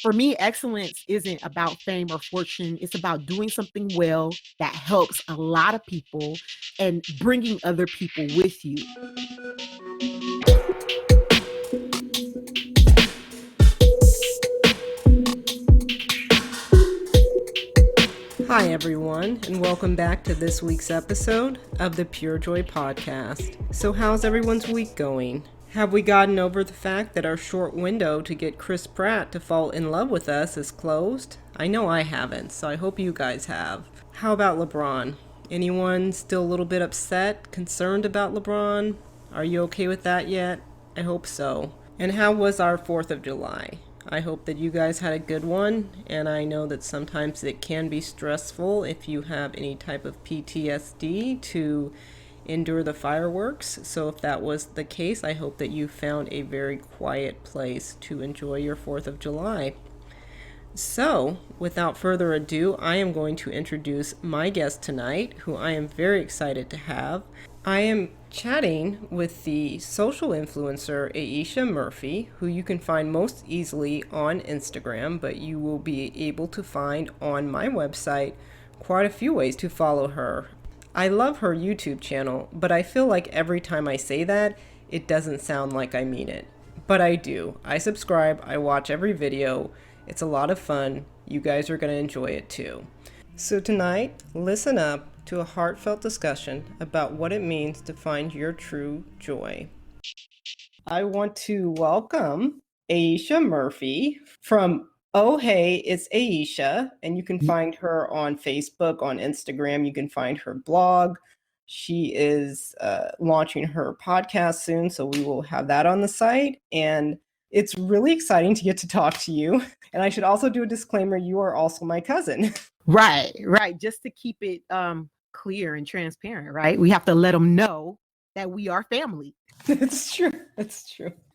For me, excellence isn't about fame or fortune. It's about doing something well that helps a lot of people and bringing other people with you. Hi, everyone, and welcome back to this week's episode of the Pure Joy Podcast. So, how's everyone's week going? Have we gotten over the fact that our short window to get Chris Pratt to fall in love with us is closed? I know I haven't, so I hope you guys have. How about LeBron? Anyone still a little bit upset, concerned about LeBron? Are you okay with that yet? I hope so. And how was our 4th of July? I hope that you guys had a good one, and I know that sometimes it can be stressful if you have any type of PTSD to endure the fireworks. So if that was the case, I hope that you found a very quiet place to enjoy your 4th of July. So, without further ado, I am going to introduce my guest tonight, who I am very excited to have. I am chatting with the social influencer Aesha Murphy, who you can find most easily on Instagram, but you will be able to find on my website quite a few ways to follow her. I love her YouTube channel, but I feel like every time I say that, it doesn't sound like I mean it. But I do. I subscribe, I watch every video. It's a lot of fun. You guys are going to enjoy it too. So tonight, listen up to a heartfelt discussion about what it means to find your true joy. I want to welcome Aesha Murphy from Oh Hey, It's Aesha, and you can find her on Facebook, on Instagram. You can find her blog. She is launching her podcast soon, so we will have that on the site. And it's really exciting to get to talk to you. And I should also do a disclaimer, you are also my cousin. Right. Just to keep it clear and transparent, right? We have to let them know that we are family. It's true.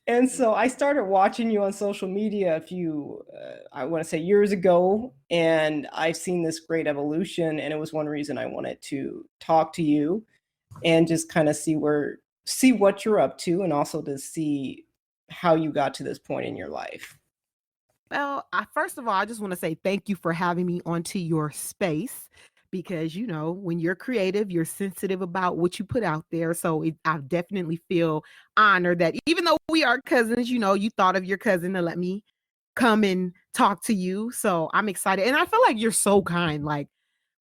And so I started watching you on social media a few, I want to say years ago, and I've seen this great evolution. And it was one reason I wanted to talk to you and just kind of see what you're up to, and also to see how you got to this point in your life. Well, first of all, I just want to say thank you for having me onto your space because, when you're creative, you're sensitive about what you put out there. So I definitely feel honored that even though we are cousins, you thought of your cousin to let me come and talk to you. So I'm excited. And I feel like you're so kind, like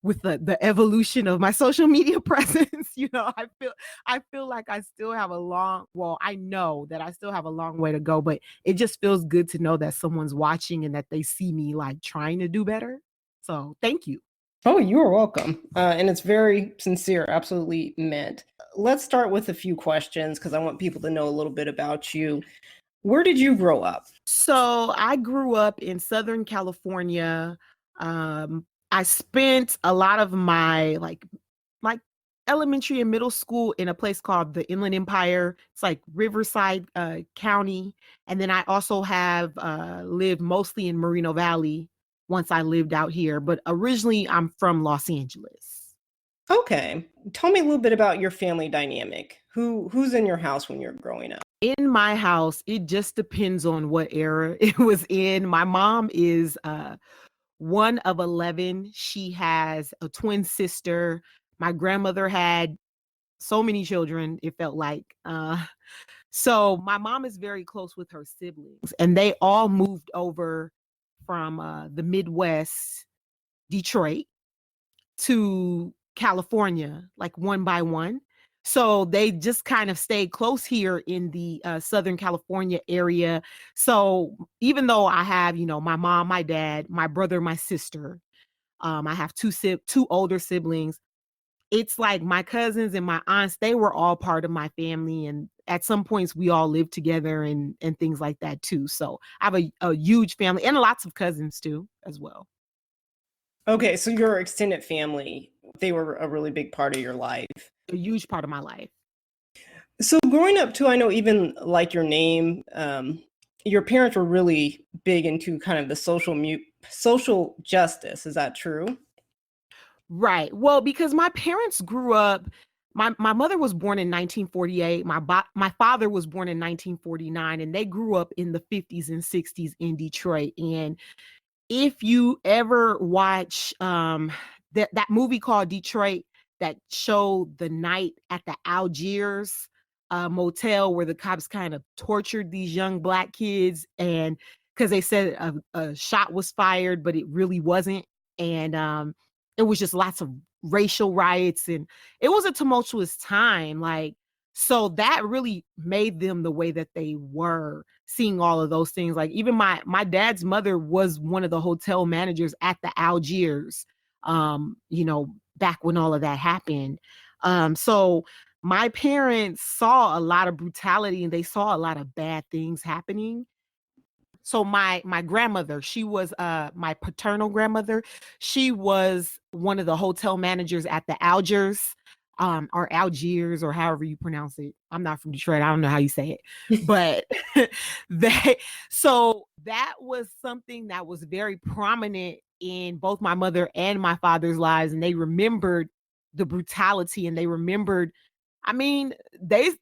with the evolution of my social media presence. I feel like I still have I know that I still have a long way to go, but it just feels good to know that someone's watching and that they see me like trying to do better. So thank you. Oh, you are welcome. And it's very sincere, absolutely meant. Let's start with a few questions because I want people to know a little bit about you. Where did you grow up? So I grew up in Southern California. I spent a lot of my like elementary and middle school in a place called the Inland Empire. It's like Riverside County. And then I also have lived mostly in Moreno Valley once I lived out here. But originally I'm from Los Angeles. Okay. Tell me a little bit about your family dynamic. Who's in your house when you're growing up? In my house, it just depends on what era it was in. My mom is one of 11. She has a twin sister. My grandmother had so many children, it felt like. So my mom is very close with her siblings, and they all moved over from the Midwest, Detroit, to California, like one by one. So they just kind of stayed close here in the Southern California area. So even though I have, my mom, my dad, my brother, my sister, I have two older siblings. It's like my cousins and my aunts, they were all part of my family. And at some points we all lived together and things like that too. So I have a huge family and lots of cousins too, as well. Okay, so your extended family, they were a really big part of your life. A huge part of my life. So growing up too, I know even like your name, your parents were really big into kind of the social justice. Is that true? Right. Well, because my parents grew up my mother was born in 1948. My father was born in 1949, and they grew up in the 50s and 60s in Detroit. And if you ever watch that movie called Detroit that showed the night at the Algiers motel where the cops kind of tortured these young black kids, and because they said a shot was fired but it really wasn't, and it was just lots of racial riots, and it was a tumultuous time, like, so that really made them the way that they were, seeing all of those things. Like, even my dad's mother was one of the hotel managers at the Algiers, back when all of that happened. So my parents saw a lot of brutality and they saw a lot of bad things happening. So my grandmother, she was my paternal grandmother. She was one of the hotel managers at the Algiers, or Algiers, or however you pronounce it. I'm not from Detroit. I don't know how you say it, but they so that was something that was very prominent in both my mother and my father's lives, and they remembered the brutality, and they remembered, I mean,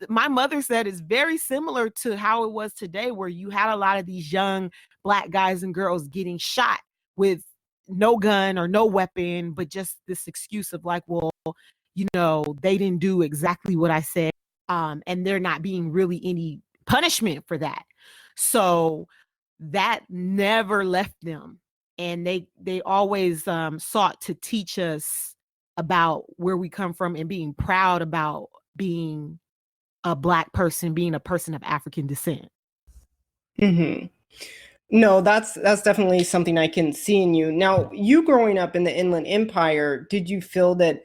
my mother said it's very similar to how it was today, where you had a lot of these young black guys and girls getting shot with no gun or no weapon, but just this excuse of like, well, they didn't do exactly what I said, and there not being really any punishment for that. So that never left them, and they always sought to teach us about where we come from and being proud about being a black person, being a person of African descent. Hmm. No, that's definitely something I can see in you. Now, you growing up in the Inland Empire, did you feel that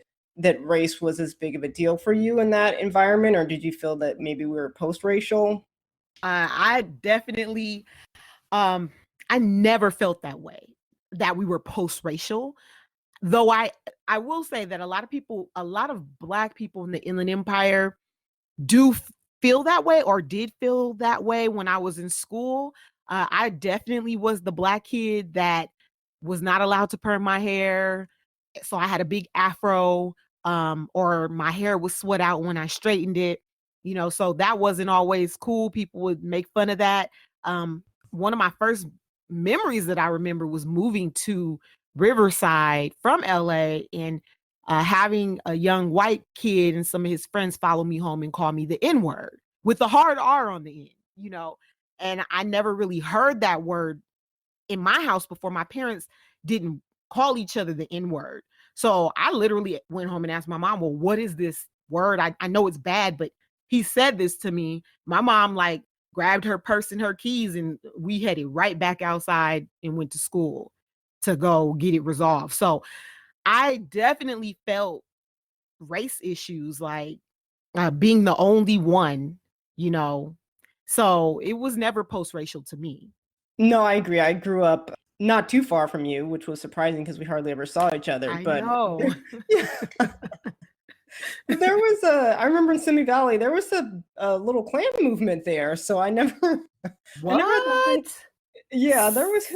race was as big of a deal for you in that environment, or did you feel that maybe we were post-racial? I definitely, I never felt that way, that we were post-racial. Though I will say that a lot of black people in the Inland Empire do feel that way, or did feel that way when I was in school. I definitely was the black kid that was not allowed to perm my hair. So I had a big afro, or my hair was sweat out when I straightened it. So that wasn't always cool. People would make fun of that. One of my first memories that I remember was moving to Riverside from LA, and having a young white kid and some of his friends follow me home and call me the N word with a hard R on the end. And I never really heard that word in my house before. My parents didn't call each other the N word. So I literally went home and asked my mom, well, what is this word? I know it's bad, but he said this to me. My mom, like, grabbed her purse and her keys, and we headed right back outside and went to school to go get it resolved. So I definitely felt race issues, like being the only one, you know. So it was never post racial to me. No, I agree. I grew up not too far from you, which was surprising because we hardly ever saw each other. I But know. yeah, but there was I remember in Simi Valley, there was a little Klan movement there. So I never had to think. What? Yeah, there was.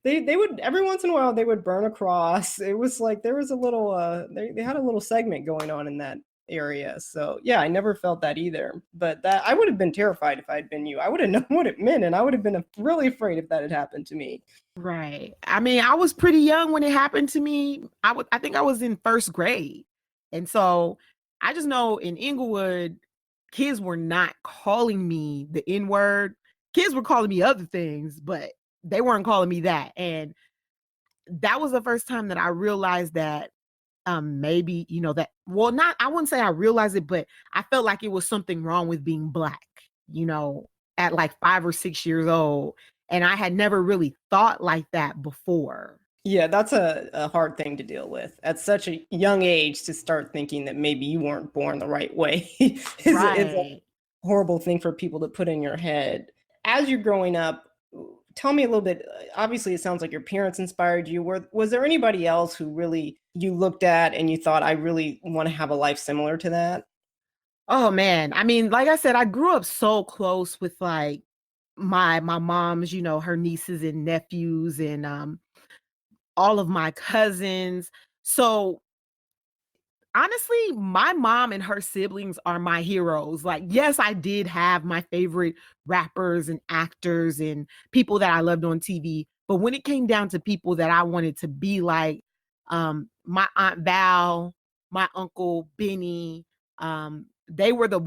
They would every once in a while they would burn a cross. It was like there was a little they had a little segment going on in that area. So yeah, I never felt that either. But that I would have been terrified if I'd been you. I would have known what it meant, and I would have been really afraid if that had happened to me. Right. I mean, I was pretty young when it happened to me. I think I was in first grade. And so I just know in Inglewood, kids were not calling me the N word. Kids were calling me other things, but they weren't calling me that. And that was the first time that I realized that, maybe, that, well, not, I wouldn't say I realized it, but I felt like it was something wrong with being black, you know, at like 5 or 6 years old. And I had never really thought like that before. Yeah, that's a hard thing to deal with at such a young age to start thinking that maybe you weren't born the right way is a Right. horrible thing for people to put in your head. As you're growing up, tell me a little bit. Obviously, it sounds like your parents inspired you. Was there anybody else who really you looked at and you thought, I really want to have a life similar to that? Oh man. I mean, like I said, I grew up so close with like my mom's, her nieces and nephews, and all of my cousins. So Honestly, my mom and her siblings are my heroes. Like, yes, I did have my favorite rappers and actors and people that I loved on TV. But when it came down to people that I wanted to be like, my Aunt Val, my Uncle Benny, they were the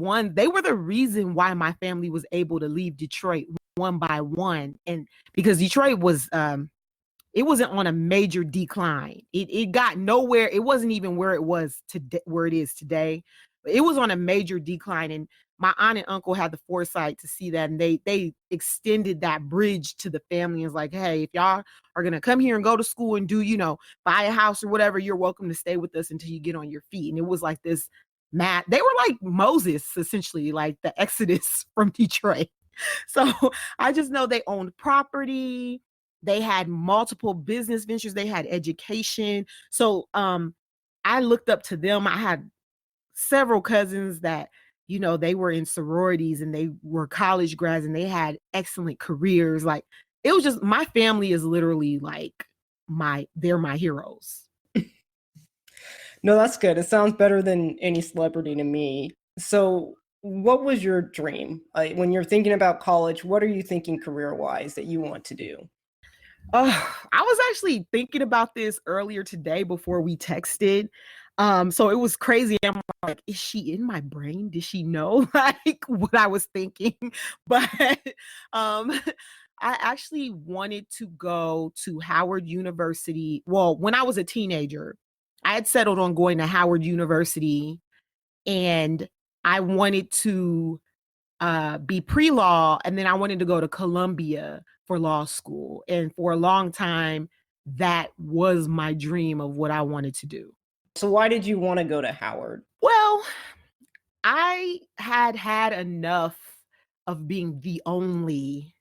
reason why my family was able to leave Detroit one by one. And because Detroit was it wasn't on a major decline. It got nowhere. It wasn't even where it was today, where it is today. It was on a major decline, and my aunt and uncle had the foresight to see that, and they extended that bridge to the family. And was like, hey, if y'all are gonna come here and go to school and do, buy a house or whatever, you're welcome to stay with us until you get on your feet. And it was like this mad. They were like Moses, essentially, like the Exodus from Detroit. So I just know they owned property. They had multiple business ventures. They had education. So I looked up to them. I had several cousins that, they were in sororities and they were college grads and they had excellent careers. Like it was just my family is literally like they're my heroes. No, that's good. It sounds better than any celebrity to me. So, what was your dream? When you're thinking about college, what are you thinking career-wise that you want to do? I was actually thinking about this earlier today before we texted. So it was crazy. I'm like, is she in my brain? Did she know like what I was thinking? But um I actually wanted to go to Howard University. Well, when I was a teenager, I had settled on going to Howard University and I wanted to be pre-law, and then I wanted to go to Columbia for law school. And for a long time, that was my dream of what I wanted to do. So, why did you want to go to Howard? Well, I had enough of being the only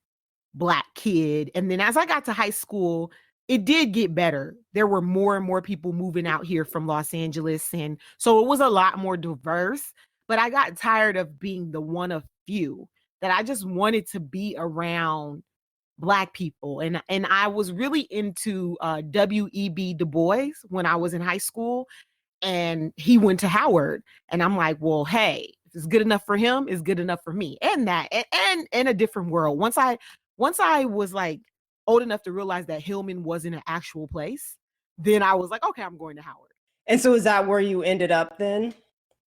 Black kid. And then as I got to high school, it did get better. There were more and more people moving out here from Los Angeles. And so it was a lot more diverse. But I got tired of being the one of few that I just wanted to be around Black people. And I was really into W.E.B. Du Bois when I was in high school, and he went to Howard. And I'm like, well, hey, if it's good enough for him, it's good enough for me. And that and in a different world. Once I was like old enough to realize that Hillman wasn't an actual place, then I was like, okay, I'm going to Howard. And so, is that where you ended up then?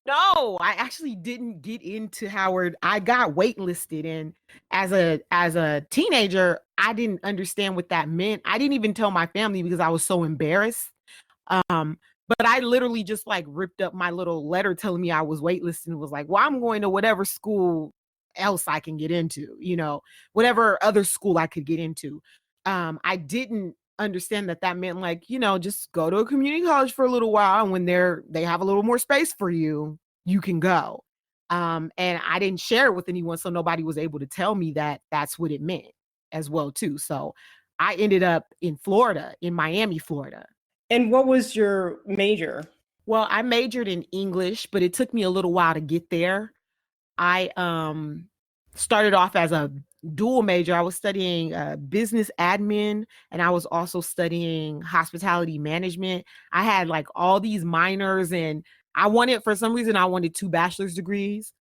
No, I actually didn't get into Howard. I got waitlisted, and as a teenager, I didn't understand what that meant. I didn't even tell my family because I was so embarrassed. Um, but I literally just like ripped up my little letter telling me I was waitlisted and was like, well, I'm going to whatever school else I can get into, whatever other school I could get into. I didn't understand that meant like, just go to a community college for a little while. And when they have a little more space for you, you can go. And I didn't share it with anyone. So nobody was able to tell me that that's what it meant as well, too. So I ended up in Florida, in Miami, Florida. And what was your major? Well, I majored in English, but it took me a little while to get there. I started off as a dual major. I was studying business admin, and I was also studying hospitality management. I had like all these minors, and for some reason, I wanted 2 bachelor's degrees,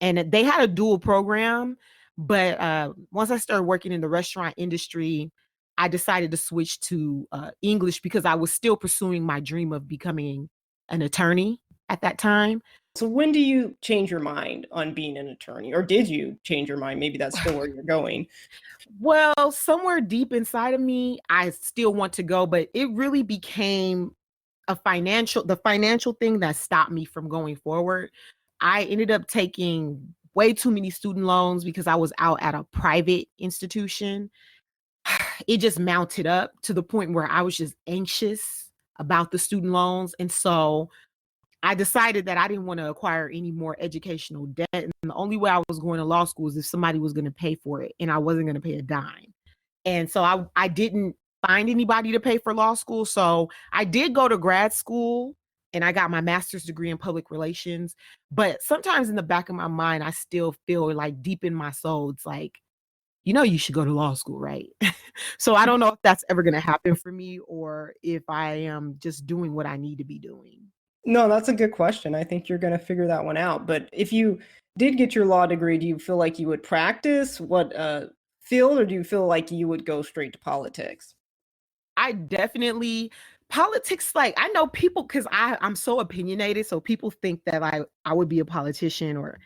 and they had a dual program. But once I started working in the restaurant industry, I decided to switch to English because I was still pursuing my dream of becoming an attorney at that time. So, when do you change your mind on being an attorney? Or did you change your mind? Maybe that's still where you're going. Well, somewhere deep inside of me, I still want to go, but it really became the financial thing that stopped me from going forward. I ended up taking way too many student loans because I was out at a private institution. It just mounted up to the point where I was just anxious about the student loans. And so I decided that I didn't want to acquire any more educational debt. And the only way I was going to law school is if somebody was going to pay for it, and I wasn't going to pay a dime. And so I didn't find anybody to pay for law school. So I did go to grad school and I got my master's degree in public relations. But sometimes in the back of my mind, I still feel like deep in my soul, it's like, you should go to law school, right? So I don't know if that's ever going to happen for me or if I am just doing what I need to be doing. No, that's a good question. I think you're going to figure that one out. But if you did get your law degree, do you feel like you would practice what field, or do you feel like you would go straight to politics? I definitely politics, like I know people because I'm so opinionated, so people think that I would be a politician or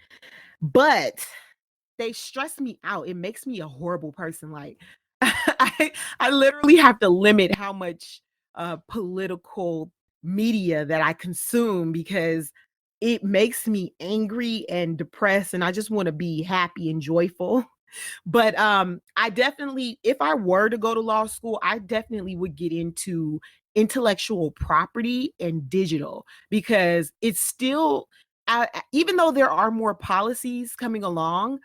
but they stress me out. It makes me a horrible person. Like I literally have to limit how much political media that I consume because it makes me angry and depressed and I just want to be happy and joyful. But I definitely, if I were to go to law school, I definitely would get into intellectual property and digital because it's still even though there are more policies coming along,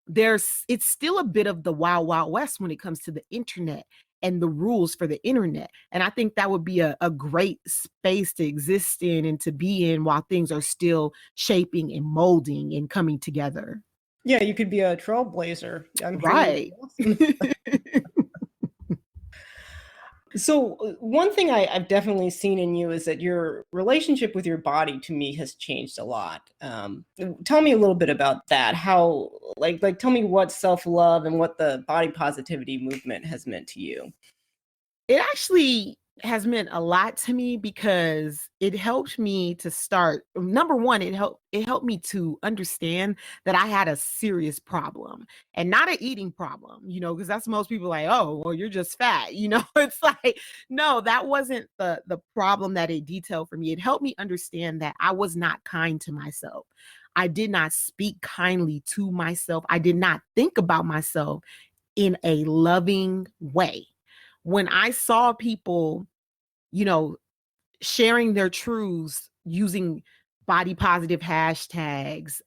it's still a bit of the wild wild west when it comes to the internet and the rules for the internet. And I think that would be a great space to exist in and to be in while things are still shaping and molding and coming together. Yeah, you could be a trailblazer. I'm sure you'd be Right. awesome. So, one thing I've definitely seen in you is that your relationship with your body to me has changed a lot. Tell me a little bit about that. How, tell me what self love and what the body positivity movement has meant to you. It actually has meant a lot to me because it helped me to start number 1, it helped me to understand that I had a serious problem and not an eating problem, because that's most people like, "Oh, well, you're just fat." It's like, no, that wasn't the problem that it detailed for me. It helped me understand that I was not kind to myself. I did not speak kindly to myself. I did not think about myself in a loving way. When I saw people, you know, sharing their truths using body positive hashtags,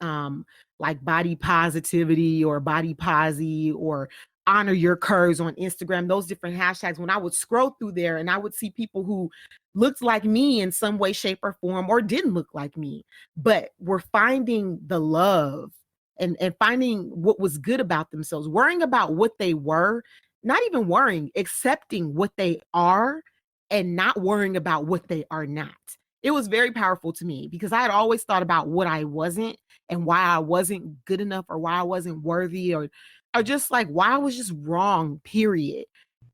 like body positivity or body posy or honor your curves on Instagram, those different hashtags. When I would scroll through there and I would see people who looked like me in some way, shape, or form, or didn't look like me, but were finding the love and finding what was good about themselves, worrying about what they were, not even worrying, accepting what they are and not worrying about what they are not. It was very powerful to me because I had always thought about what I wasn't and why I wasn't good enough or why I wasn't worthy or just like why I was just wrong, period.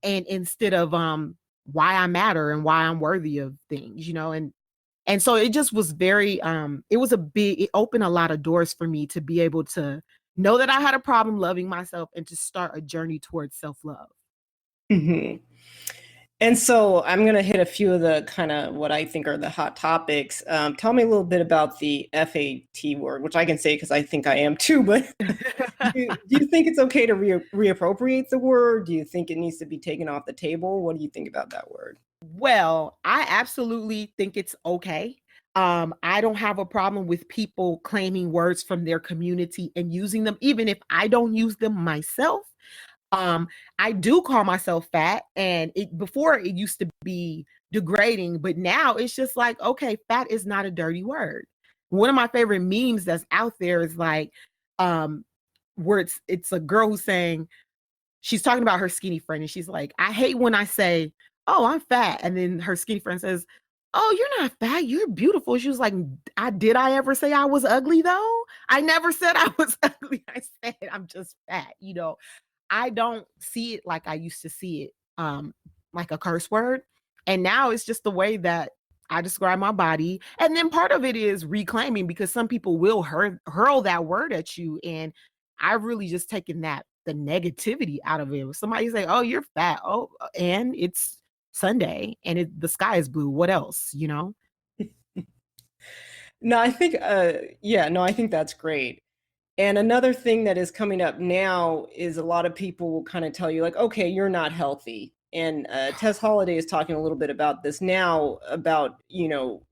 And instead of why I matter and why I'm worthy of things, and so it just was very it opened a lot of doors for me to be able to know that I had a problem loving myself and to start a journey towards self-love. Hmm. And so I'm going to hit a few of the kind of what I think are the hot topics. Tell me a little bit about the FAT word, which I can say because I think I am too. But do you think it's okay to reappropriate the word? Do you think it needs to be taken off the table? What do you think about that word? Well, I absolutely think it's okay. I don't have a problem with people claiming words from their community and using them, even if I don't use them myself. Um, I do call myself fat, and before it used to be degrading, but now it's just like, okay, fat is not a dirty word. One of my favorite memes that's out there is like, um, where it's a girl who's saying, she's talking about her skinny friend and she's like, I hate when I say, "Oh, I'm fat." And then her skinny friend says, "Oh, you're not fat. You're beautiful." She was like, I ever say I was ugly though? I never said I was ugly. I said I'm just fat. I don't see it like I used to see it, like a curse word. And now it's just the way that I describe my body. And then part of it is reclaiming because some people will hurl that word at you. And I've really just taken the negativity out of it. Somebody say, "Oh, you're fat." Oh, and it's Sunday and the sky is blue. What else? No, I think, yeah, no, I think that's great. And another thing that is coming up now is a lot of people will kind of tell you, like, okay, you're not healthy. And Tess Holiday is talking a little bit about this now about,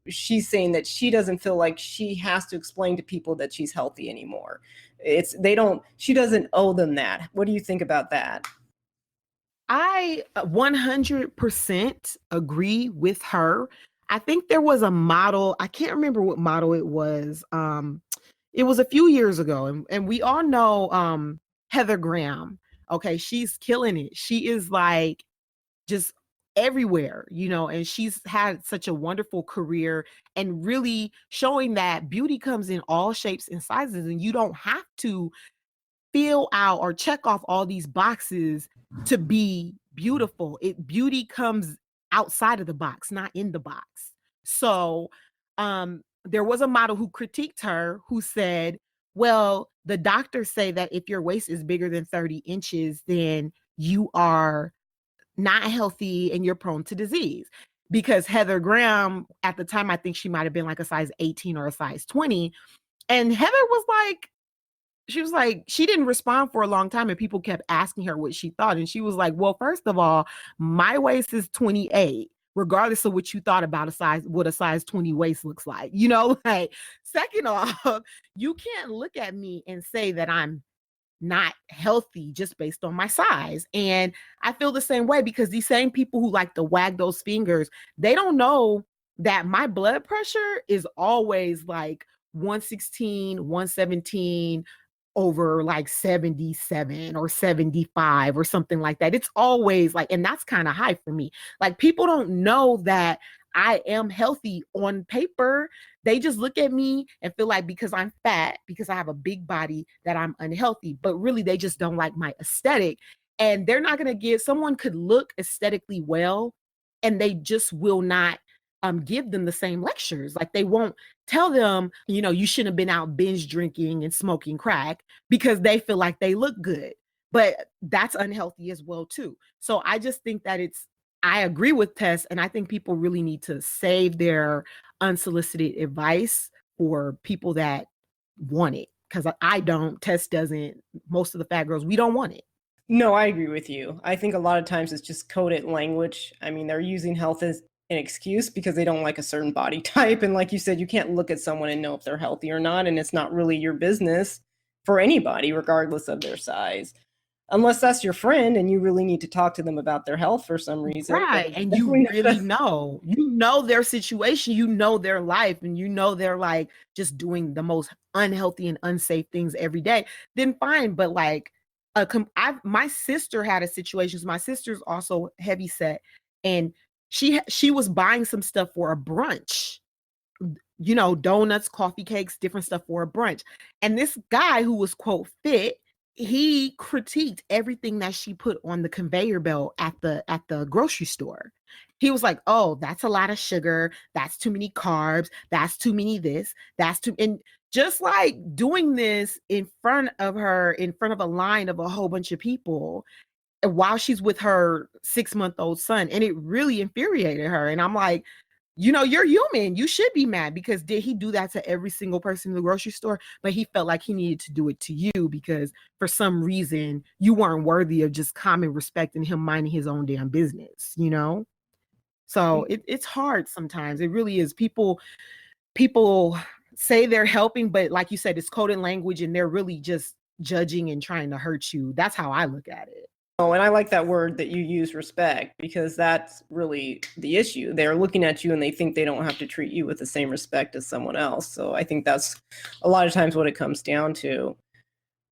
she's saying that she doesn't feel like she has to explain to people that she's healthy anymore. She doesn't owe them that. What do you think about that? I 100% agree with her. I think there was a model, I can't remember what model it was. It was a few years ago, and we all know Heather Graham. Okay, she's killing it. She is like just everywhere, and she's had such a wonderful career and really showing that beauty comes in all shapes and sizes, and you don't have to fill out or check off all these boxes to be beautiful. Beauty comes outside of the box, not in the box. So there was a model who critiqued her who said, well, the doctors say that if your waist is bigger than 30 inches, then you are not healthy and you're prone to disease. Because Heather Graham, at the time, I think she might have been like a size 18 or a size 20. And Heather was like, she didn't respond for a long time and people kept asking her what she thought. And she was like, well, first of all, my waist is 28, regardless of what you thought about what a size 20 waist looks like. Like, second off, you can't look at me and say that I'm not healthy just based on my size. And I feel the same way because these same people who like to wag those fingers, they don't know that my blood pressure is always like 116, 117 over like 77 or 75 or something like that. It's always like, and that's kind of high for me. Like, people don't know that I am healthy on paper. They just look at me and feel like because I'm fat, because I have a big body, that I'm unhealthy. But really, they just don't like my aesthetic. And they're not going to someone could look aesthetically well, and they just will not give them the same lectures. Like, they won't tell them, you shouldn't have been out binge drinking and smoking crack because they feel like they look good. But that's unhealthy as well, too. So I just think that I agree with Tess, and I think people really need to save their unsolicited advice for people that want it. Because I don't, Tess doesn't, most of the fat girls, we don't want it. No, I agree with you. I think a lot of times it's just coded language. I mean, they're using health as an excuse because they don't like a certain body type. And like you said, you can't look at someone and know if they're healthy or not. And it's not really your business for anybody, regardless of their size. Unless that's your friend and you really need to talk to them about their health for some reason. Right. And you really know their situation, their life, and they're like just doing the most unhealthy and unsafe things every day, then fine. But like, my sister had a situation. My sister's also heavy set, and she was buying some stuff for a brunch, donuts, coffee cakes, different stuff for a brunch. And this guy who was quote fit, he critiqued everything that she put on the conveyor belt at the grocery store. He was like, oh, that's a lot of sugar, that's too many carbs, that's too many this, that's too, and just like doing this in front of a line of a whole bunch of people while she's with her 6-month-old son. And it really infuriated her. And I'm like, you're human. You should be mad, because did he do that to every single person in the grocery store? But he felt like he needed to do it to you because for some reason you weren't worthy of just common respect and him minding his own damn business, So it's hard sometimes. It really is. People say they're helping, but like you said, it's coded language and they're really just judging and trying to hurt you. That's how I look at it. Oh, and I like that word that you use, respect, because that's really the issue. They're looking at you and they think they don't have to treat you with the same respect as someone else. So I think that's a lot of times what it comes down to.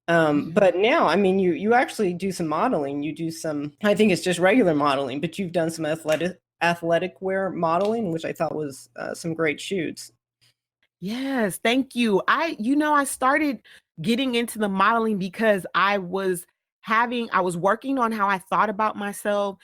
But now, I mean, you actually do some modeling. You do some, I think it's just regular modeling, but you've done some athletic wear modeling, which I thought was some great shoots. Yes, thank you. I started getting into the modeling because I was working on how I thought about myself,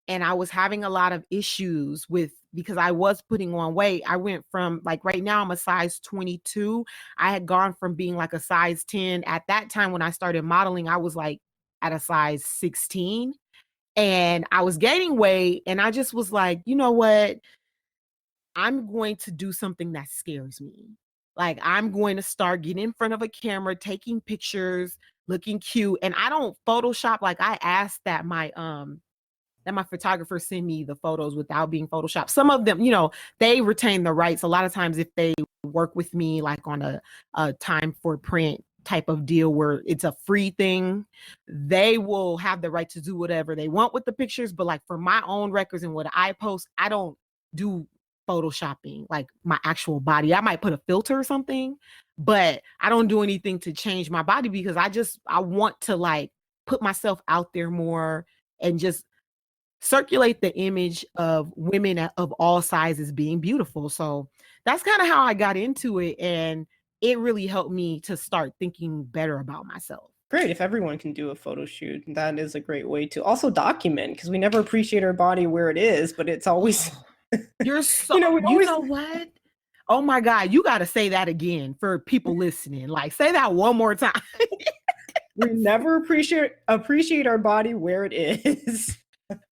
and I was having a lot of issues because I was putting on weight. I went from, like, right now I'm a size 22. I had gone from being like a size 10. At that time when I started modeling, I was like at a size 16, and I was gaining weight, and I just was like, you know what? I'm going to do something that scares me. Like, I'm going to start getting in front of a camera, taking pictures, looking cute. And I don't Photoshop. Like, I asked that my photographer send me the photos without being Photoshopped. Some of them, they retain the rights. A lot of times if they work with me like on a time for print type of deal where it's a free thing, they will have the right to do whatever they want with the pictures. But like for my own records and what I post, I don't do photoshopping like my actual body. I might put a filter or something, but I don't do anything to change my body because I want to like put myself out there more and just circulate the image of women of all sizes being beautiful. So that's kind of how I got into it. And it really helped me to start thinking better about myself. Great. If everyone can do a photo shoot, that is a great way to also document because we never appreciate our body where it is, but it's always, Oh, you're so, we you always, know what? Oh my God, you got to say that again for people listening. Like, say that one more time. we never appreciate our body where it is.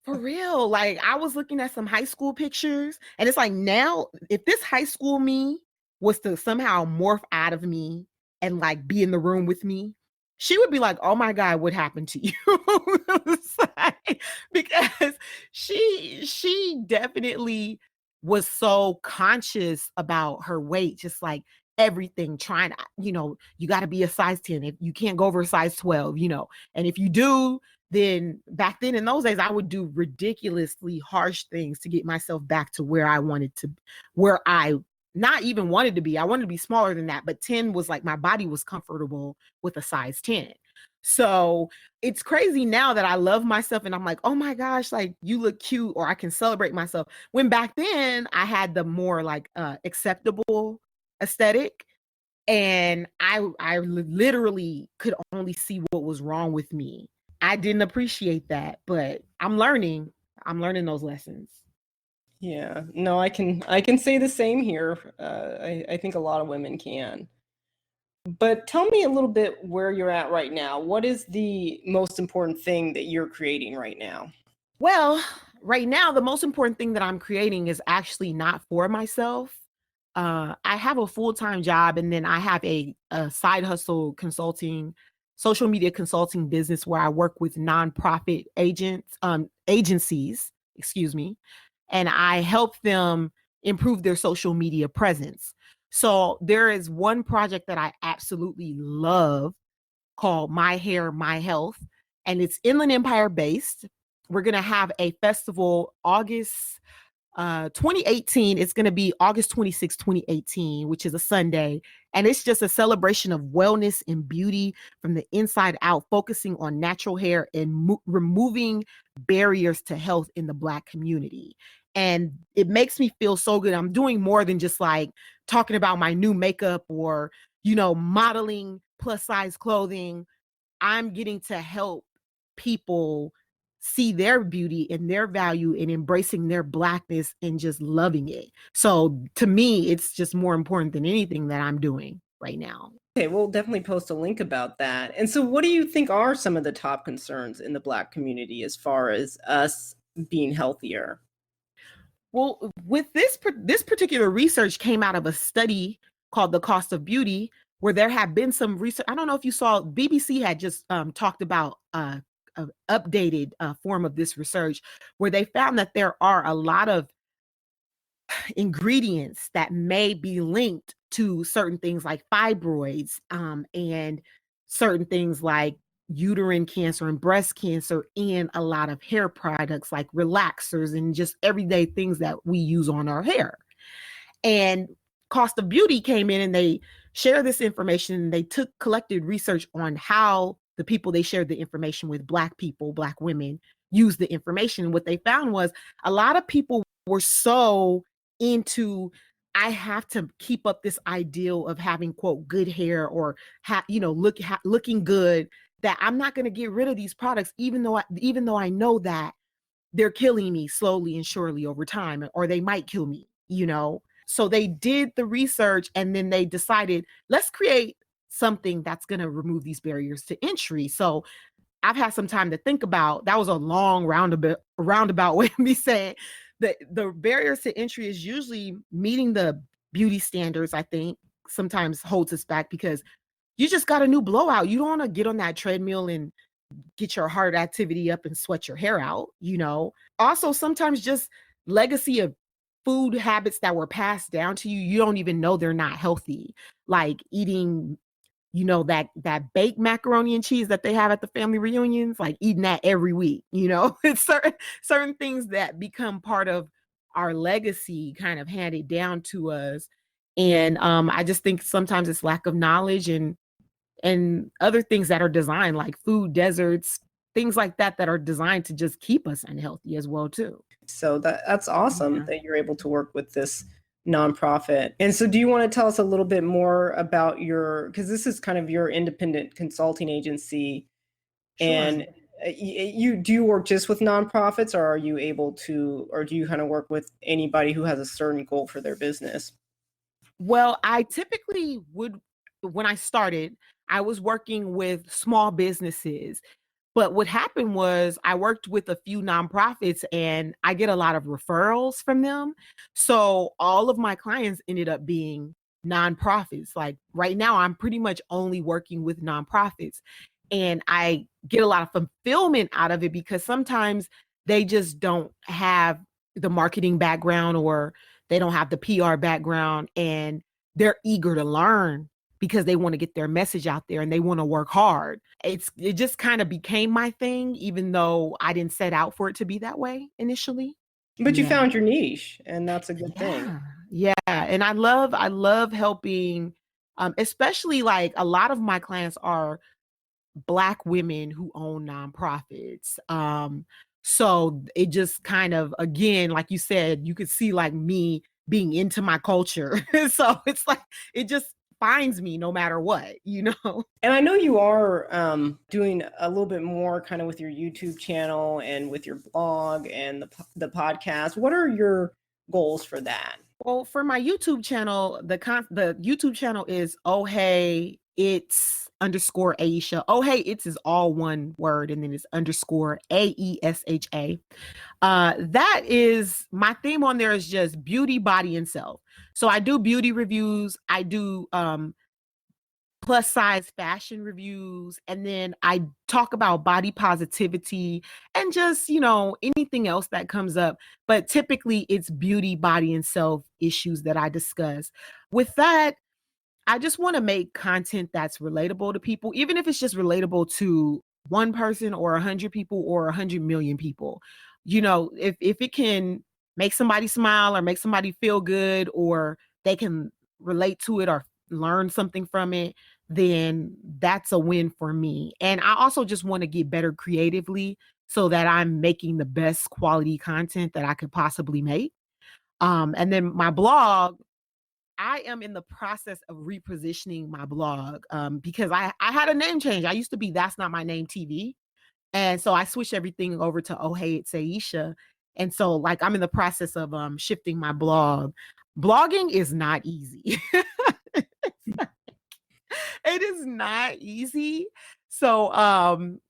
For real. Like, I was looking at some high school pictures, and it's like, now, if this high school me was to somehow morph out of me and like be in the room with me, she would be like, oh my God, what happened to you? Because she definitely was so conscious about her weight, just like everything, trying to, you got to be a size 10. If you can't go over a size 12, and if you do, then back then in those days, I would do ridiculously harsh things to get myself back to where I wanted to, where I not even wanted to be. I wanted to be smaller than that, but 10 was like my body was comfortable with a size 10. So it's crazy now that I love myself and I'm like, oh my gosh, like you look cute, or I can celebrate myself. When back then I had the more like acceptable aesthetic, and I literally could only see what was wrong with me. I didn't appreciate that, but I'm learning. I'm learning those lessons. Yeah, no, I can say the same here. I think a lot of women can. But tell me a little bit where you're at right now. What is the most important thing that you're creating right now? Well, right now, the most important thing that I'm creating is actually not for myself. I have a full-time job, and then I have a side hustle consulting, social media consulting business where I work with nonprofit agencies, excuse me, and I help them improve their social media presence. So there is one project that I absolutely love called My Hair, My Health, and it's Inland Empire based. We're going to have a festival August 2018. It's going to be August 26, 2018, which is a Sunday. And it's just a celebration of wellness and beauty from the inside out, focusing on natural hair and removing barriers to health in the Black community. And it makes me feel so good. I'm doing more than just like talking about my new makeup or, modeling plus size clothing. I'm getting to help people see their beauty and their value and embracing their Blackness and just loving it. So to me, it's just more important than anything that I'm doing right now. Okay, we'll definitely post a link about that. And so, what do you think are some of the top concerns in the Black community as far as us being healthier? Well, with this particular research came out of a study called The Cost of Beauty, where there have been some research. I don't know if you saw, BBC had just talked about an updated form of this research, where they found that there are a lot of ingredients that may be linked to certain things like fibroids, and certain things like uterine cancer and breast cancer, and a lot of hair products like relaxers and just everyday things that we use on our hair. And Cost of Beauty came in and they share this information, and they collected research on how the people they shared the information with, Black people, Black women, use the information. And what they found was a lot of people were so into, I have to keep up this ideal of having quote good hair, or looking good, that I'm not going to get rid of these products, even though I know that they're killing me slowly and surely over time, or they might kill me. So they did the research, and then they decided, let's create something that's going to remove these barriers to entry. So I've had some time to think about. That was a long roundabout way of me saying that the barriers to entry is usually meeting the beauty standards. I think sometimes holds us back because you just got a new blowout. You don't want to get on that treadmill and get your heart activity up and sweat your hair out. Also, sometimes just legacy of food habits that were passed down to you, you don't even know they're not healthy. Like eating, that baked macaroni and cheese that they have at the family reunions, like eating that every week. It's certain things that become part of our legacy, kind of handed down to us. And I just think sometimes it's lack of knowledge and other things that are designed like food deserts. things like that are designed to just keep us unhealthy as well too. So that's awesome Yeah. that you're able to work with this nonprofit. And so do you want to tell us a little bit more about because this is kind of your independent consulting agency, Sure. and you do you work just with nonprofits, or are you able to, or do you kind of work with anybody who has a certain goal for their business? Well, I typically would, when I started, I was working with small businesses. But what happened was I worked with a few nonprofits and I get a lot of referrals from them. So all of my clients ended up being nonprofits. Like right now, I'm pretty much only working with nonprofits. And I get a lot of fulfillment out of it because sometimes they just don't have the marketing background or they don't have the PR background and they're eager to learn because they want to get their message out there and they want to work hard. It just kind of became my thing, even though I didn't set out for it to be that way initially. But you Yeah. found your niche, and that's a good thing. Yeah. Yeah. And I love helping, especially like a lot of my clients are Black women who own nonprofits. So it just kind of, again, like you said, you could see like me being into my culture. So it's like it just finds me no matter what. And I know you are doing a little bit more kind of with your YouTube channel and with your blog and the podcast. What are your goals for that? Well, for my YouTube channel, the YouTube channel is oh hey it's underscore Aesha. Oh hey it's is all one word and then it's underscore AESHA. That is my theme on there is just beauty, body, and self. So I do beauty reviews, I do plus size fashion reviews, and then I talk about body positivity and just, anything else that comes up. But typically it's beauty, body, and self issues that I discuss. With that, I just want to make content that's relatable to people, even if it's just relatable to one person or 100 people or 100 million people. If it can make somebody smile or make somebody feel good or they can relate to it or learn something from it, then that's a win for me. And I also just want to get better creatively so that I'm making the best quality content that I could possibly make. And then my blog, I am in the process of repositioning my blog because I had a name change. I used to be That's Not My Name TV. And so I switched everything over to Oh Hey It's Aesha. And so like I'm in the process of shifting my blog. Blogging is not easy. It is not easy. So I'm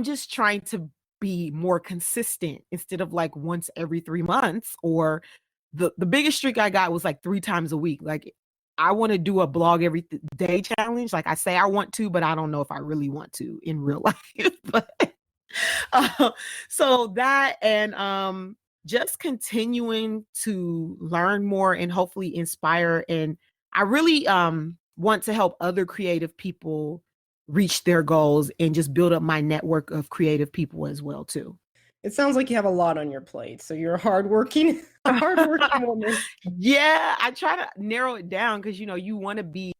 just trying to be more consistent instead of like once every 3 months, or the biggest streak I got was like 3 times a week. Like I want to do a blog every day challenge. Like I say I want to, but I don't know if I really want to in real life. But uh, so that and just continuing to learn more and hopefully inspire, and I really want to help other creative people reach their goals and just build up my network of creative people as well too. It sounds like you have a lot on your plate. So you're a hardworking, a hardworking woman. Yeah, I try to narrow it down because you want to be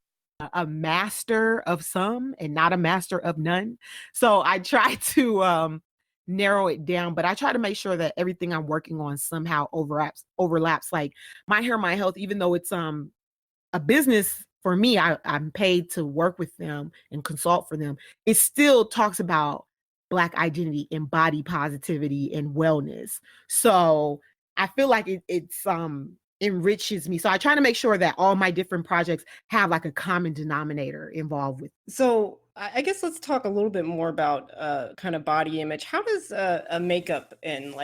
a master of some and not a master of none. So I try to narrow it down, but I try to make sure that everything I'm working on somehow overlaps. Like my hair, my health, even though it's a business for me, I'm paid to work with them and consult for them. It still talks about Black identity and body positivity and wellness. So I feel like it's enriches me. So I try to make sure that all my different projects have like a common denominator involved with. So I guess let's talk a little bit more about kind of body image. How does a makeup and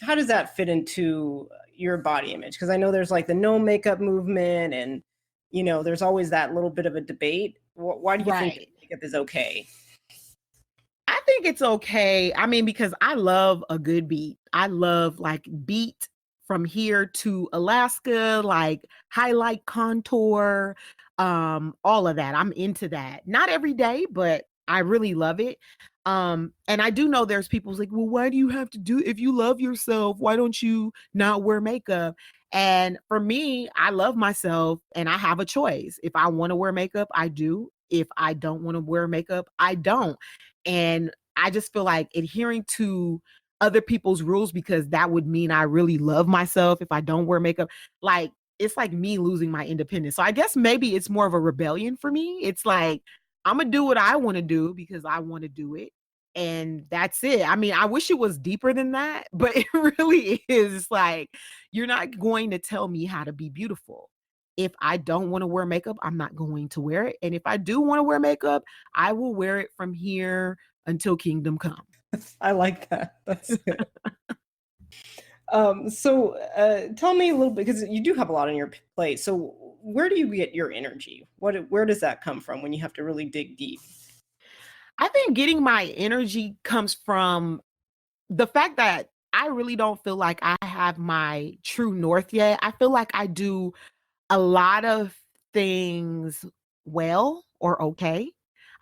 how does that fit into your body image? Because I know there's like the no makeup movement, and there's always that little bit of a debate. Why do you think Right. makeup is okay? I think it's okay. I mean, because I love a good beat. I love like beat from here to Alaska, like highlight contour, all of that. I'm into that. Not every day, but I really love it. And I do know there's people who's like, well, why do you have to do if you love yourself, why don't you not wear makeup? And for me, I love myself and I have a choice. If I want to wear makeup, I do. if I don't want to wear makeup, I don't. And I just feel like adhering to other people's rules, because that would mean I really love myself if I don't wear makeup. Like, it's like me losing my independence. So I guess maybe it's more of a rebellion for me. It's like, I'm gonna do what I want to do because I want to do it. And that's it. I mean, I wish it was deeper than that, but it really is like, you're not going to tell me how to be beautiful. If I don't want to wear makeup, I'm not going to wear it. And if I do want to wear makeup, I will wear it from here until kingdom come. I like that. That's good. Tell me a little bit, because you do have a lot on your plate. So where do you get your energy? Where does that come from when you have to really dig deep? I think getting my energy comes from the fact that I really don't feel like I have my true north yet. I feel like I do a lot of things well or okay.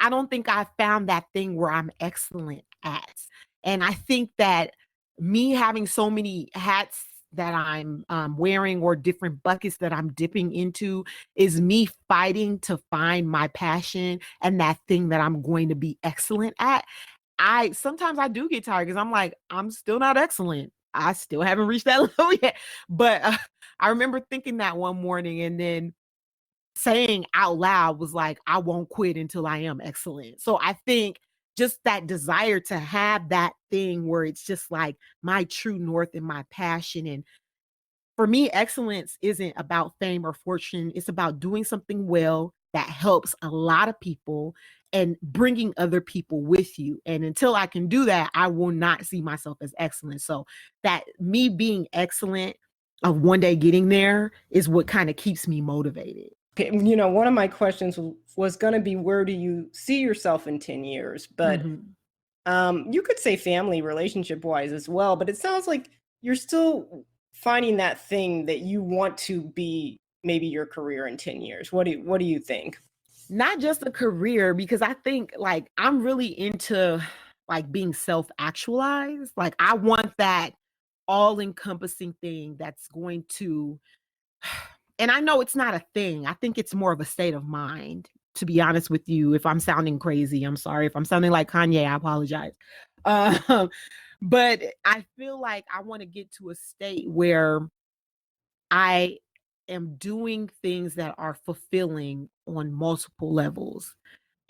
I don't think I found that thing where I'm excellent at. And I think that me having so many hats that I'm wearing, or different buckets that I'm dipping into, is me fighting to find my passion and that thing that I'm going to be excellent at. I sometimes I do get tired because I'm like, I'm still not excellent. I still haven't reached that level yet. But I remember thinking that one morning, and then saying out loud was like, I won't quit until I am excellent. So I think just that desire to have that thing where it's just like my true north and my passion. And for me, excellence isn't about fame or fortune. It's about doing something well that helps a lot of people and bringing other people with you. And until I can do that, I will not see myself as excellent. So that me being excellent, of one day getting there, is what kind of keeps me motivated. Okay, one of my questions was going to be, where do you see yourself in 10 years? But Mhm. you could say family, relationship wise as well. But it sounds like you're still finding that thing that you want to be, maybe your career in 10 years. What do you think? Not just a career, because I think like I'm really into like being self-actualized. Like I want that all-encompassing thing that's going to, and I know it's not a thing. I think it's more of a state of mind, to be honest with you. If I'm sounding crazy, I'm sorry. If I'm sounding like Kanye, I apologize. Um, but I feel like I want to get to a state where I am doing things that are fulfilling on multiple levels.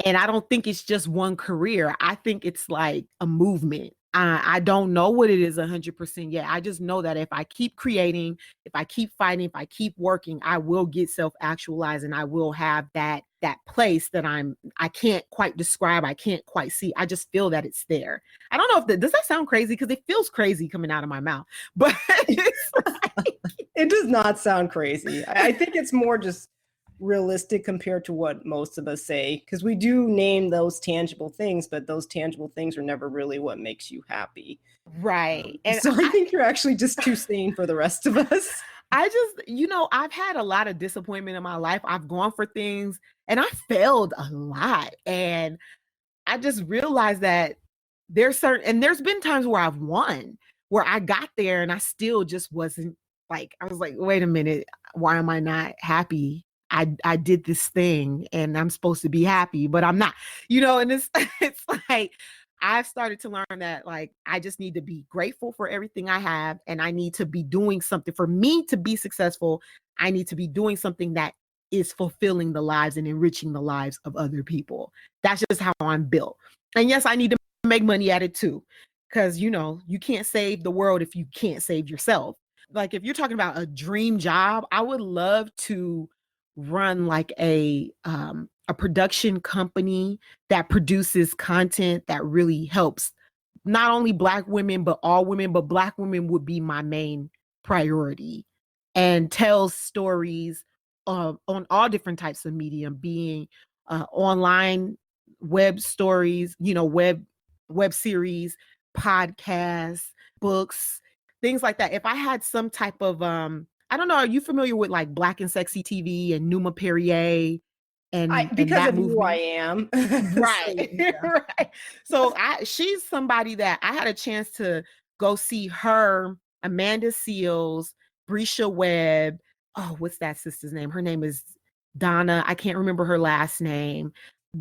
And I don't think it's just one career. I think it's like a movement. I don't know what it is 100% yet. I just know that if I keep creating, if I keep fighting, if I keep working, I will get self-actualized, and I will have that place that I can't quite describe, I can't quite see. I just feel that it's there. I don't know if does that sound crazy, because it feels crazy coming out of my mouth. But it's like, It does not sound crazy. I think it's more just realistic compared to what most of us say, because we do name those tangible things, but those tangible things are never really what makes you happy. right. And So I think you're actually just too sane for the rest of us. I just, I've had a lot of disappointment in my life. I've gone for things and I failed a lot. And I just realized that there's been times where I've won, where I got there and I still just wasn't like, I was like, wait a minute, why am I not happy? I did this thing and I'm supposed to be happy, but I'm not, and it's it's like I've started to learn that like I just need to be grateful for everything I have, and I need to be doing something for me to be successful. I need to be doing something that is fulfilling the lives and enriching the lives of other people. That's just how I'm built. And yes, I need to make money at it too. Because, you can't save the world if you can't save yourself. Like, if you're talking about a dream job, I would love to run like a production company that produces content that really helps not only Black women, but all women, but Black women would be my main priority, and tells stories on all different types of medium, being online web stories, web series, podcasts, books, things like that. If I had some type of I don't know, are you familiar with like Black and Sexy TV and Numa Perrier and Because that of you, I movement? am. Right. So, yeah. Right. So she's somebody that I had a chance to go see her, Amanda Seals, Brisha Webb. Oh, what's that sister's name? Her name is Donna. I can't remember her last name.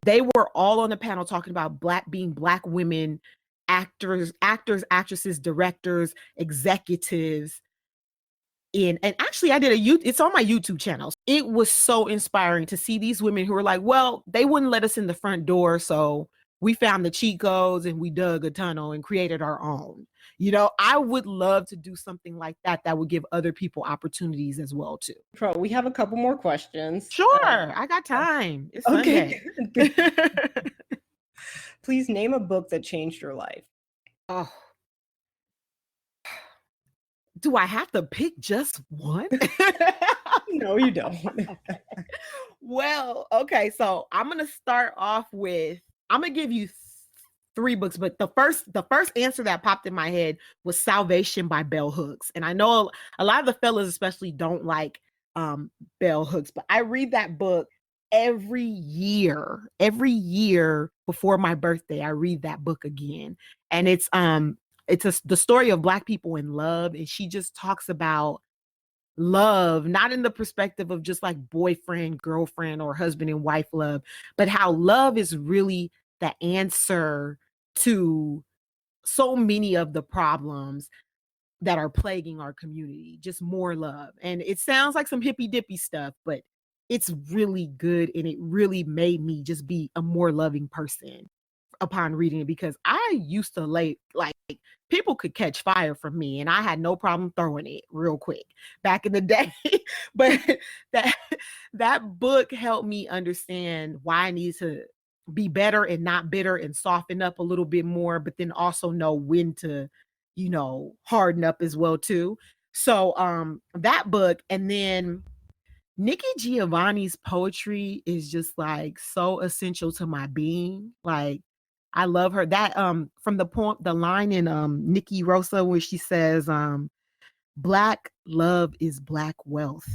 they were all on the panel talking about being black women, actors, actresses, directors, executives. And actually I did it's on my YouTube channel. It was so inspiring to see these women who were like, well, they wouldn't let us in the front door, so we found the cheat codes and we dug a tunnel and created our own. I would love to do something like that would give other people opportunities as well too. We have a couple more questions. Sure, I got time. It's Okay. Sunday. Please name a book that changed your life. Oh, do I have to pick just one? No, you don't. Well, okay, so I'm gonna start off with, I'm gonna give you three books, but the first answer that popped in my head was Salvation by Bell Hooks. And I know a lot of the fellas especially don't like Bell Hooks, but I read that book every year before my birthday. I read that book again. And it's the story of Black people in love, and she just talks about love, not in the perspective of just like boyfriend, girlfriend, or husband and wife love, but how love is really the answer to so many of the problems that are plaguing our community. Just more love. And it sounds like some hippy dippy stuff, but it's really good. And it really made me just be a more loving person upon reading it, because I used to like people could catch fire from me and I had no problem throwing it real quick back in the day. But that that book helped me understand why I need to be better and not bitter and soften up a little bit more, but then also know when to, harden up as well too. So that book, and then Nikki Giovanni's poetry is just like so essential to my being. Like, I love her. That from the poem, the line in Nikki Rosa where she says, Black love is Black wealth.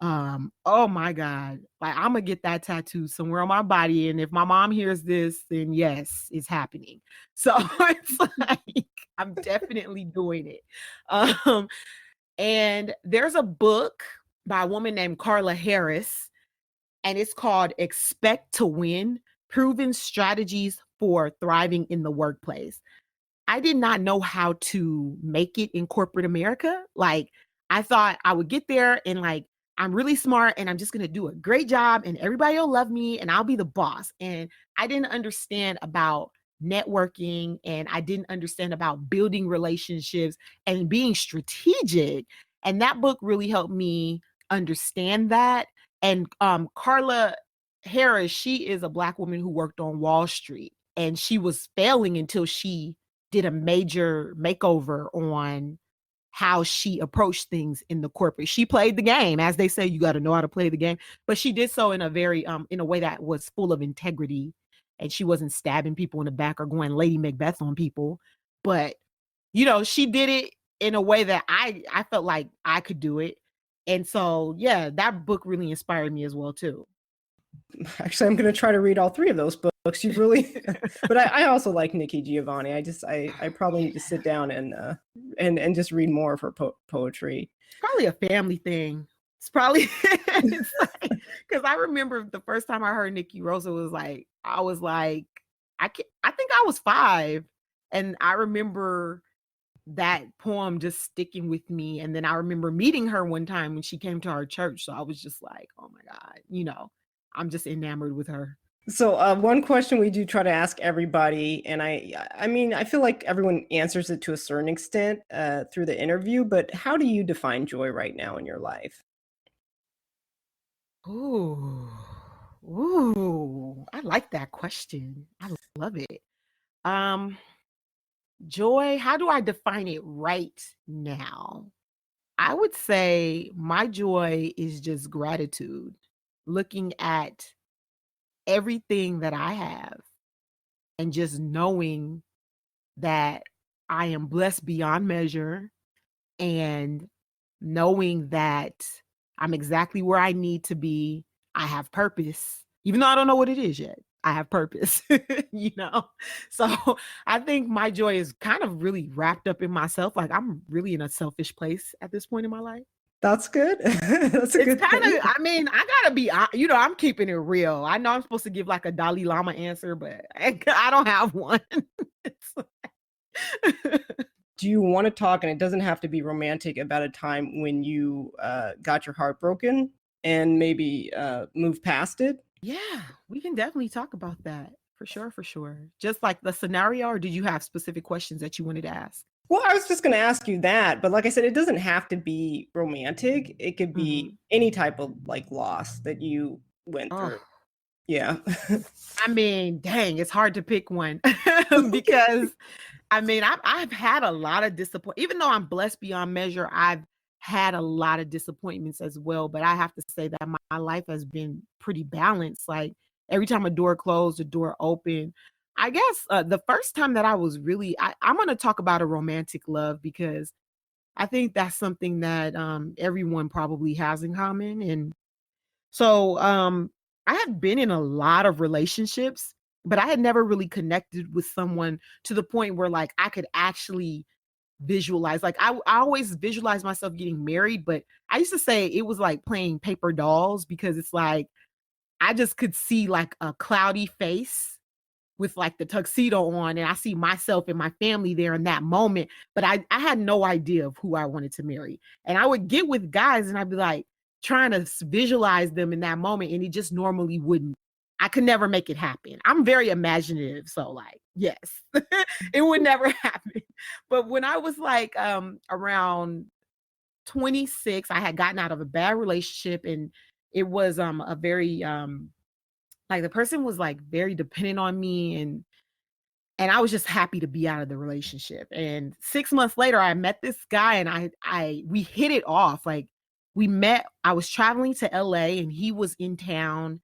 Oh my God. Like, I'm gonna get that tattooed somewhere on my body. And if my mom hears this, then yes, it's happening. So it's like I'm definitely doing it. And there's a book by a woman named Carla Harris, and it's called Expect to Win: Proven Strategies for Thriving in the Workplace. I did not know how to make it in corporate America. Like, I thought I would get there and like, I'm really smart and I'm just going to do a great job and everybody will love me and I'll be the boss. And I didn't understand about networking, and I didn't understand about building relationships and being strategic. And that book really helped me understand that. And Carla Harris, she is a Black woman who worked on Wall Street, and she was failing until she did a major makeover on how she approached things in the corporate. She played the game. As they say, you got to know how to play the game. But she did so in a very in a way that was full of integrity, and she wasn't stabbing people in the back or going Lady Macbeth on people. But she did it in a way that I felt like I could do it. And so, yeah, that book really inspired me as well too. Actually, I'm going to try to read all three of those books. You really, but I also like Nikki Giovanni. I probably need to sit down and just read more of her poetry. Probably a family thing. It's probably because I remember the first time I heard Nikki Rosa was like, I was like, I think I was 5, and I remember that poem just sticking with me. And then I remember meeting her one time when she came to our church. So I was just like, oh my God, I'm just enamored with her. So one question we do try to ask everybody, and I mean, I feel like everyone answers it to a certain extent through the interview, but how do you define joy right now in your life? Ooh, I like that question. I love it. Joy, how do I define it right now? I would say my joy is just gratitude, looking at everything that I have and just knowing that I am blessed beyond measure, and knowing that I'm exactly where I need to be. I have purpose, even though I don't know what it is yet. I have purpose, So I think my joy is kind of really wrapped up in myself. Like, I'm really in a selfish place at this point in my life. That's good. That's a It's good kind thing. of, I mean, I gotta be, I'm keeping it real. I know I'm supposed to give like a Dalai Lama answer, but I don't have one. Do you want to talk, and it doesn't have to be romantic, about a time when you got your heart broken and maybe move past it? Yeah, we can definitely talk about that for sure, for sure. Just like the scenario, or did you have specific questions that you wanted to ask? Well, I was just going to ask you that, but like I said, it doesn't have to be romantic. It could be Hmm. any type of like loss that you went Oh, through. Yeah. I mean, dang, it's hard to pick one because I mean, I've had a lot of disappoint. Even though I'm blessed beyond measure, I've had a lot of disappointments as well. But I have to say that my life has been pretty balanced. Like every time a door closed, a door opened. I guess the first time that I was really, I'm going to talk about a romantic love because I think that's something that everyone probably has in common. And so I had been in a lot of relationships, but I had never really connected with someone to the point where like I could actually visualize. Like I always visualize myself getting married, but I used to say it was like playing paper dolls because it's like I just could see like a cloudy face with like the tuxedo on and I see myself and my family there in that moment, but I had no idea of who I wanted to marry. And I would get with guys and I'd be like trying to visualize them in that moment and it just normally wouldn't. I could never make it happen. I'm very imaginative, so like, yes. It would never happen. But when I was like around 26, I had gotten out of a bad relationship and it was a very like the person was like very dependent on me and I was just happy to be out of the relationship. And 6 months later, I met this guy and I we hit it off. Like we met, I was traveling to LA and he was in town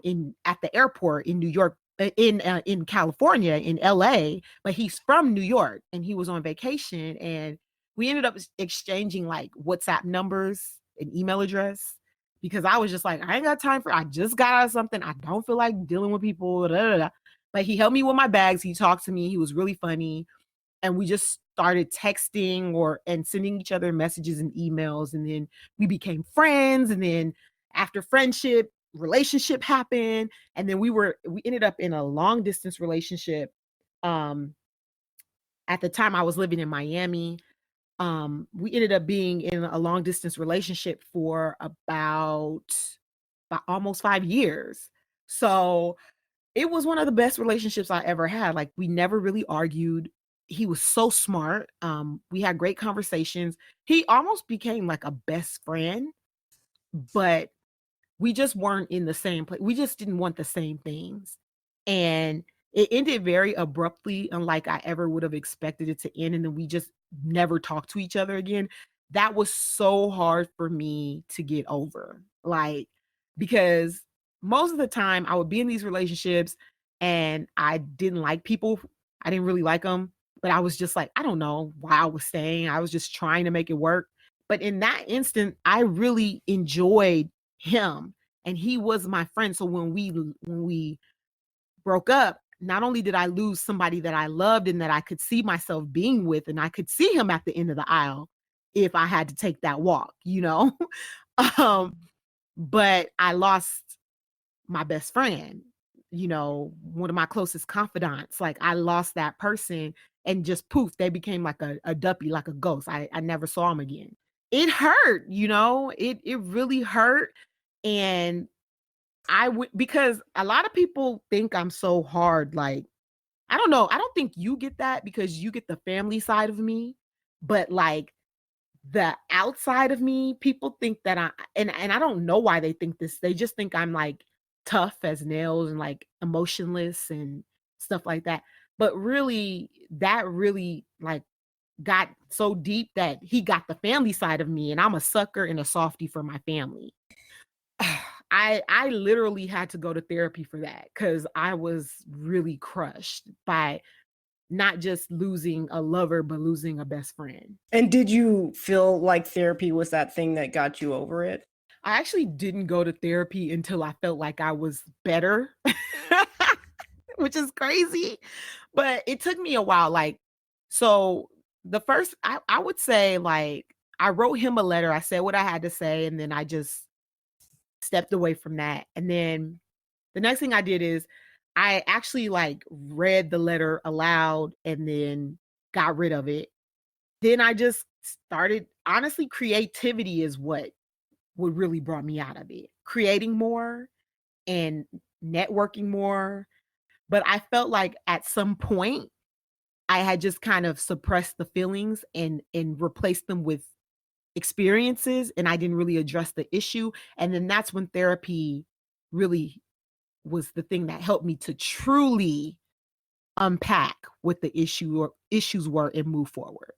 in at the airport in New York in California in LA, but he's from New York and he was on vacation and we ended up exchanging like WhatsApp numbers and email address because I was just like I ain't got time for I just got out of something. I don't feel like dealing with people. Da, da, da. But he helped me with my bags. He talked to me. He was really funny and we just started texting or and sending each other messages and emails and then we became friends and then after friendship relationship happened and then we ended up in a long distance relationship um at the time I was living in Miami. We ended up being in a long distance relationship for about almost 5 years. So it was one of the best relationships I ever had. Like we never really argued. He was so smart. We had great conversations. He almost became like a best friend, but we just weren't in the same place. We just didn't want the same things. And it ended very abruptly, unlike I ever would have expected it to end. And then we just never talked to each other again. That was so hard for me to get over. Like, because most of the time I would be in these relationships and I didn't like people. I didn't really like them. But I was just like, I don't know why I was staying. I was just trying to make it work. But in that instant, I really enjoyed him and he was my friend. So when we broke up, not only did I lose somebody that I loved and that I could see myself being with and I could see him at the end of the aisle if I had to take that walk, you know. um but I lost my best friend, you know, one of my closest confidants. Like I lost that person and just poof, they became like a duppy, like a ghost. I never saw him again. It hurt, you know, it really hurt. And I would because a lot of people think I'm so hard. Like, I don't know. I don't think you get that because you get the family side of me. But like the outside of me, people think that and I don't know why they think this. They just think I'm like tough as nails and like emotionless and stuff like that. But really, that really like got so deep that he got the family side of me, and I'm a sucker and a softie for my family. I literally had to go to therapy for that because I was really crushed by not just losing a lover, but losing a best friend. And did you feel like therapy was that thing that got you over it? I actually didn't go to therapy until I felt like I was better, which is crazy. But it took me a while. Like, so the first, I would say, like, I wrote him a letter. I said what I had to say, and then I just stepped away from that. And then the next thing I did is I actually like read the letter aloud and then got rid of it. Then I just started, honestly, creativity is what really brought me out of it. Creating more and networking more. But I felt like at some point I had just kind of suppressed the feelings and replaced them with experiences, and I didn't really address the issue. And then that's when therapy really was the thing that helped me to truly unpack what the issue or issues were and move forward.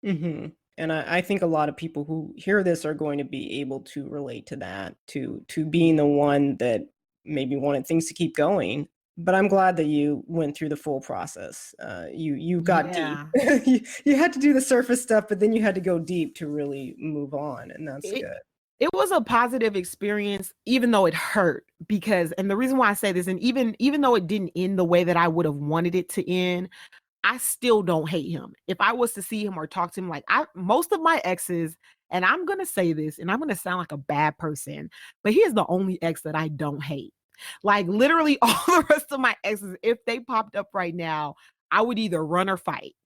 Hmm. And I think a lot of people who hear this are going to be able to relate to that, to being the one that maybe wanted things to keep going. But I'm glad that you went through the full process. You got deep. Yeah. You had to do the surface stuff, but then you had to go deep to really move on, and that's It good. it was a positive experience, even though it hurt, because and the reason why I say this, and even though it didn't end the way that I would have wanted it to end, I still don't hate him. If I was to see him or talk to him, like I most of my exes, and I'm gonna say this, and I'm gonna sound like a bad person, but he is the only ex that I don't hate. Like literally all the rest of my exes, if they popped up right now, I would either run or fight.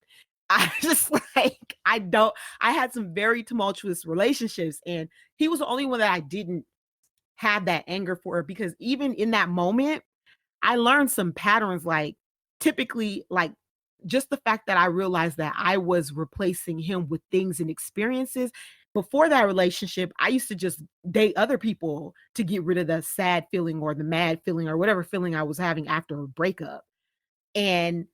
I just like I had some very tumultuous relationships, and he was the only one that I didn't have that anger for, because even in that moment I learned some patterns, like typically, like just the fact that I realized that I was replacing him with things and experiences. Before that relationship, I used to just date other people to get rid of the sad feeling or the mad feeling or whatever feeling I was having after a breakup. And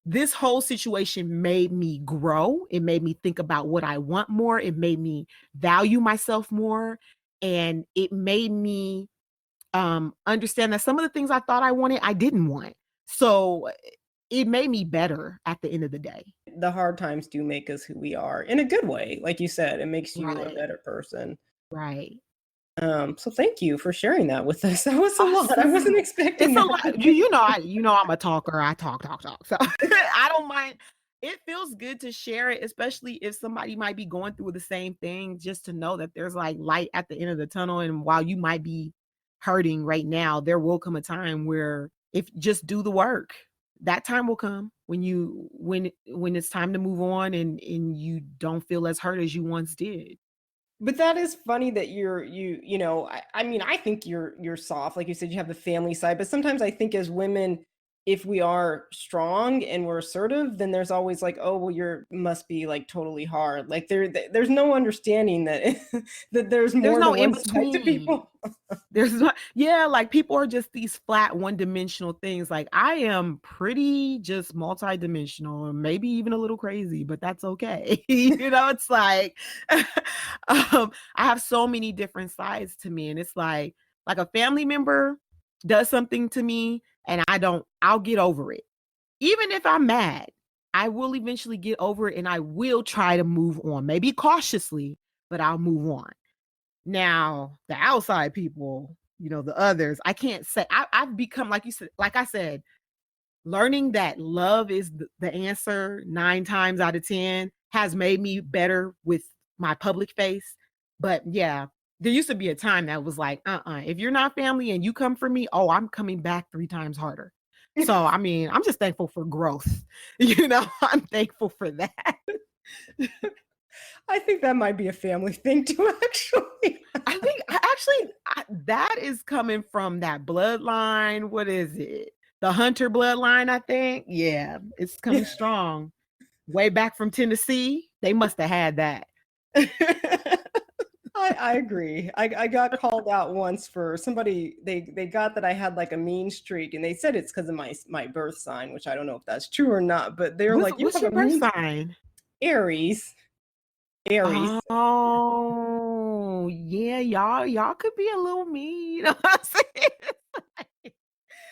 this whole situation made me grow. It made me think about what I want more. It made me value myself more. And it made me understand that some of the things I thought I wanted, I didn't want. So it made me better at the end of the day. The hard times do make us who we are in a good way. Like you said, it makes you a Right. better person. Right. So thank you for sharing that with us. That was a lot. I Awesome. wasn't It's expecting a that. lot. You know, I'm a talker. I talk. So I don't mind. It feels good to share it, especially if somebody might be going through the same thing, just to know that there's like light at the end of the tunnel. And while you might be hurting right now, there will come a time where if just do the work, that time will come when when it's time to move on and you don't feel as hurt as you once did. But that is funny that you know, I mean, I think you're soft. Like you said, you have the family side, but sometimes I think as women, if we are strong and we're assertive, then there's always like, oh, well, you're must be like totally hard. Like there's no understanding that that there's There's more no than in one side to between. people. There's not, yeah, like people are just these flat one-dimensional things. Like I am pretty just multi-dimensional and maybe even a little crazy, but that's okay. It's like I have so many different sides to me. And it's like a family member does something to me and I'll get over it. Even if I'm mad, I will eventually get over it and I will try to move on, maybe cautiously, but I'll move on. Now, the outside people, the others, I can't say I've become, like you said, like I said, learning that love is the answer 9 times out of 10 has made me better with my public face. But yeah, there used to be a time that was like, if you're not family and you come for me, oh, I'm coming back 3 times harder. So, I mean, I'm just thankful for growth. I'm thankful for that. I think that might be a family thing too, actually. I think that is coming from that bloodline. What is it? The Hunter bloodline, I think. Yeah, it's coming Yeah. strong. Way back from Tennessee, they must have had that. I agree. I got called out once for somebody they got that I had like a mean streak and they said it's because of my birth sign, which I don't know if that's true or not, but they're What's like, you what's have your a birth mean sign? Aries. Aries. Oh, yeah, y'all could be a little mean. You know what I'm saying?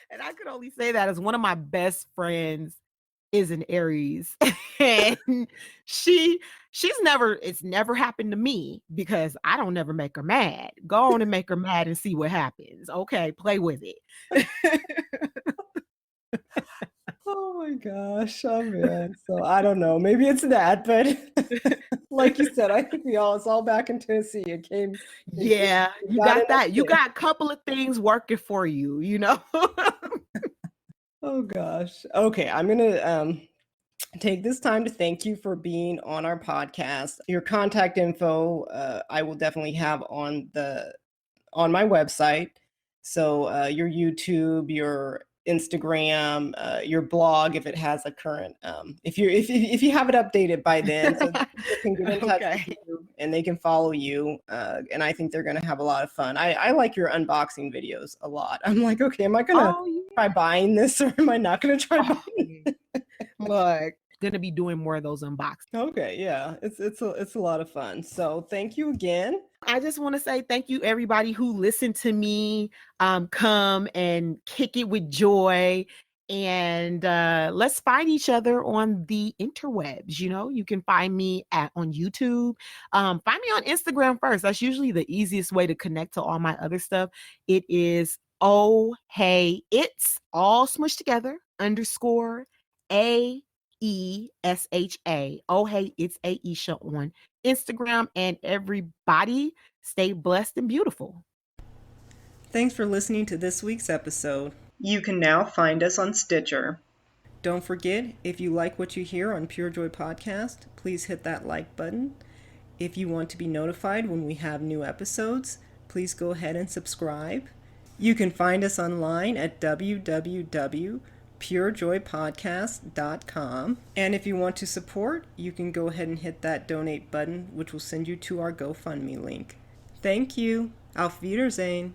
And I could only say that as one of my best friends is an Aries. And she it's never happened to me because I don't never make her mad. Go on and make her mad and see what happens. Okay, play with it. Oh my gosh. Oh man. So I don't know. Maybe it's that, but Like you said, I think it's all back in Tennessee. Yeah, You you got got it up that. You there. got a couple of things working for you, you know? Oh gosh. Okay, I'm gonna take this time to thank you for being on our podcast. Your contact info, I will definitely have on my website. So your YouTube, your Instagram, your blog, if it has a current, if you have it updated by then, so people can get in touch with Okay. you and they can follow you. And I think they're going to have a lot of fun. I like your unboxing videos a lot. I'm like, okay, am I going to Oh, try buying this or am I not going to try yeah. buying Look, gonna be doing more of those unboxings. Okay, yeah, it's a lot of fun. So thank you again. I just want to say thank you, everybody who listened to me come and kick it with joy. And let's find each other on the interwebs. You know, you can find me on YouTube. Find me on Instagram first. That's usually the easiest way to connect to all my other stuff. It is oh hey, it's all smushed together underscore AESHA. Oh hey, it's Aesha on Instagram. And everybody stay blessed and beautiful. Thanks for listening to this week's episode. You can now find us on Stitcher. Don't forget, if you like what you hear on Pure Joy Podcast, please hit that like button. If you want to be notified when we have new episodes, please go ahead and subscribe. You can find us online at www.purejoypodcast.com. And if you want to support, you can go ahead and hit that donate button, which will send you to our GoFundMe link. Thank you. Auf Wiedersehen.